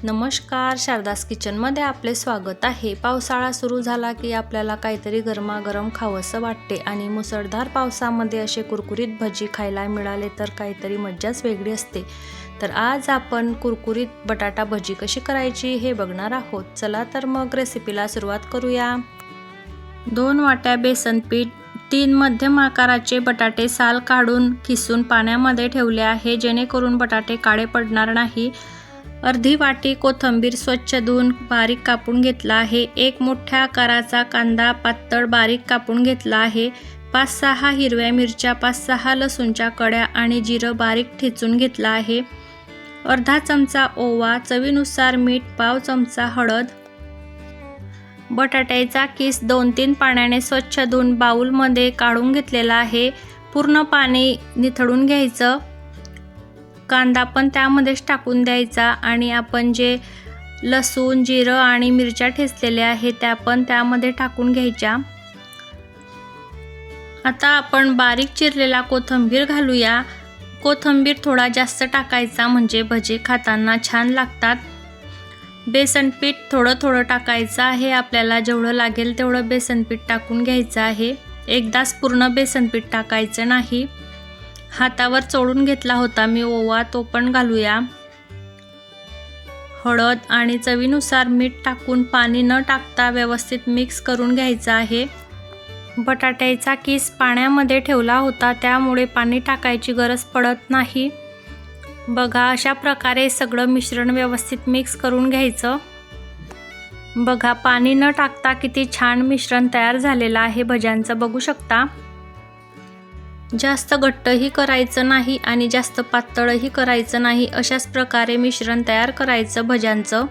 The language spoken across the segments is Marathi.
नमस्कार, शारदास किचनमध्ये आपले स्वागत आहे। पावसाळा सुरू झाला की आपल्याला काहीतरी गरमागरम खावंसं वाटते आणि मुसळधार पावसामध्ये असे कुरकुरीत भजी खायला मिळाले तर काहीतरी मज्जाच वेगळी असते। तर आज आपण कुरकुरीत बटाटा भजी कशी करायची हे बघणार आहोत। चला तर मग रेसिपीला सुरुवात करूया। 2 वाट्या बेसन पीठ, 3 मध्यम आकाराचे बटाटे साल काढून किसून पाण्यामध्ये ठेवले आहे जेणेकरून बटाटे काळे पडणार नाही। अर्धी वाटी कोथिंबीर स्वच्छ धुवून बारीक कापून घेतला आहे। 1 मोठ्या आकाराचा कांदा पातळ बारीक कापून घेतला आहे। 5-6 हिरव्या मिरच्या, 5-6 लसूणच्या कड्या आणि जिरं बारीक ठेचून घेतला आहे। अर्धा चमचा ओवा, चवीनुसार मीठ, पाव चमचा हळद। बटाट्याचा किस 2-3 पाण्याने स्वच्छ धुवून बाउलमध्ये काढून घेतलेला आहे। पूर्ण पाणी निथळून घ्यायचं। कांदा पण त्यामध्येच टाकून द्यायचा आणि आपण जे लसूण, जिरं आणि मिरच्या ठेचलेल्या आहेत त्या पण त्यामध्ये टाकून घ्यायच्या। आता आपण बारीक चिरलेला कोथिंबीर घालूया। कोथिंबीर थोडा जास्त टाकायचा म्हणजे भजी खाताना छान लागतात। बेसन पीठ थोडं टाकायचं आहे। आपल्याला जेवढं लागेल तेवढं बेसन पीठ टाकून घ्यायचं आहे। एकदाच पूर्ण बेसन पीठ टाकायचं नाही। हातावर चोळून घेतला होता मी ओवा, तो पण घालूया। हळद आणि चवीनुसार मीठ टाकून पाणी न टाकता व्यवस्थित मिक्स करून घ्यायचं आहे। बटाट्याचा किस पाण्यामध्ये ठेवला होता त्यामुळे पाणी टाकायची गरज पडत नाही। बघा, अशा प्रकारे सगळं मिश्रण व्यवस्थित मिक्स करून घ्यायचं। बघा, पाणी न टाकता किती छान मिश्रण तयार झालेलं आहे भज्यांचं, बघू शकता। जास्त घट्टही करायचं नाही आणि जास्त पातळही करायचं नाही। अशाच प्रकारे मिश्रण तयार करायचं भज्यांचं।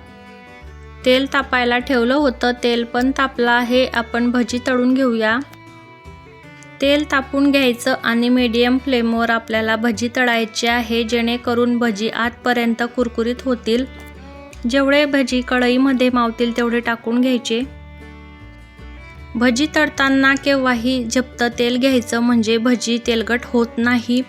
तेल तापायला ठेवलं होतं, तेल पण तापलं आहे। आपण भजी तळून घेऊया। तेल तापून घ्यायचं आणि मीडियम फ्लेमवर आपल्याला भजी तळायची आहे जेणेकरून भजी आतपर्यंत कुरकुरीत होतील। जेवढे भजी कढईमध्ये मावतील तेवढे टाकून घ्यायचे। भजी तळताना केव्हाही झपतं तेल घ्यायचं म्हणजे भजी तेलकट होत नाही।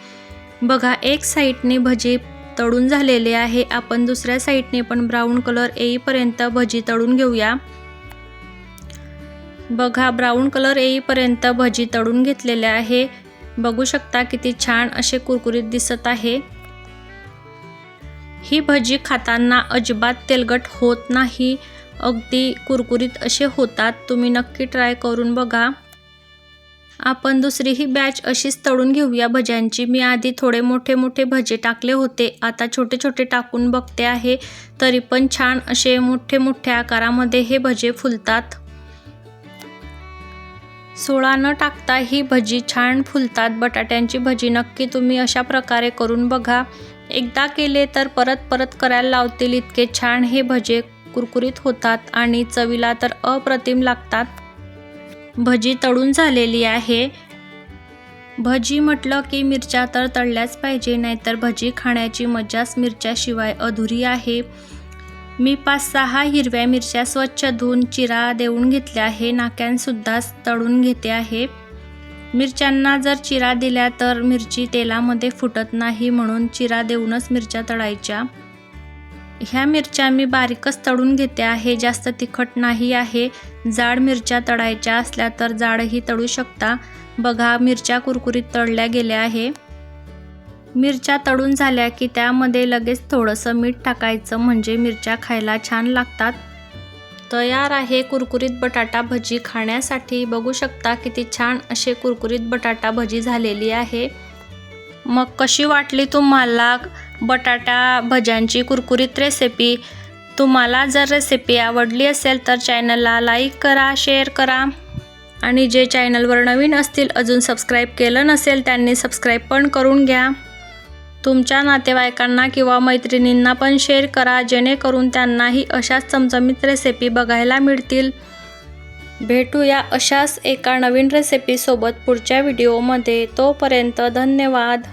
बघा, एक साईडने भजी तळून झालेले आहे। आपण दुसऱ्या साईडने पण ब्राऊन कलर येईपर्यंत भजी तळून घेऊया। बघा, ब्राऊन कलर येईपर्यंत भजी तळून घेतलेले आहे। बघू शकता किती छान असे कुरकुरीत दिसत आहे। ही भजी खाताना अजिबात तेलकट होत नाही, अगदी कुरकुरीत असे होतात। तुम्ही नक्की ट्राय करून बघा। आपण दुसरीही बॅच अशीच तळून घेऊया भज्यांची। मी आधी थोडे मोठे भजे टाकले होते, आता छोटे टाकून बघते आहे। तरी पण छान असे मोठे आकारामध्ये हे भजे फुलतात। सोळा न टाकता ही भजी छान फुलतात। बटाट्यांची भजी नक्की तुम्ही अशा प्रकारे करून बघा। एकदा केले तर परत करायला लावतील इतके छान हे भजे कुरकुरीत होतात आणि चवीला तर अप्रतिम लागतात। भजी तळून झालेली आहे। भजी म्हटलं की मिरच्या तर तळल्याच पाहिजे, नाहीतर भजी खाण्याची मजाच मिरच्याशिवाय अधुरी आहे। मी 5-6 हिरव्या मिरच्या स्वच्छ धुवून चिरा देऊन घेतल्या आहे। नाक्यांसुद्धा तळून घेते आहे। मिरच्यांना जर चिरा दिल्या तर मिरची तेलामध्ये फुटत नाही, म्हणून चिरा देऊनच मिरच्या तळायच्या। ह्या मिरच्या मी बारीकच तळून घेते आहे, जास्त तिखट नाही आहे। जाड मिरच्या तळायच्या असल्या तर जाडही तळू शकता। बघा, मिरच्या कुरकुरीत तळल्या गेल्या आहे। मिरच्या तळून झाल्या की त्यामध्ये लगेच थोडंसं मीठ टाकायचं म्हणजे मिरच्या खायला छान लागतात। तयार आहे कुरकुरीत बटाटा भजी खाण्यासाठी। बघू शकता किती छान असे कुरकुरीत बटाटा भजी झालेली आहे। मग कशी वाटली तुम्हाला बटाटा भज्यांची कुरकुरीत रेसिपी? तुम्हाला जर रेसिपी आवडली असेल तर चॅनलला लाईक करा, शेअर करा आणि जे चॅनलवर नवीन असतील, अजून सबस्क्राईब केलं नसेल त्यांनी सबस्क्राईब पण करून घ्या। तुमच्या नातेवाईकांना किंवा मैत्रिणींना पण शेअर करा जेणेकरून त्यांनाही अशाच चमचमीत रेसिपी बघायला मिळतील। भेटूया अशाच एका नवीन रेसिपीसोबत पुढच्या व्हिडिओमध्ये। तोपर्यंत धन्यवाद।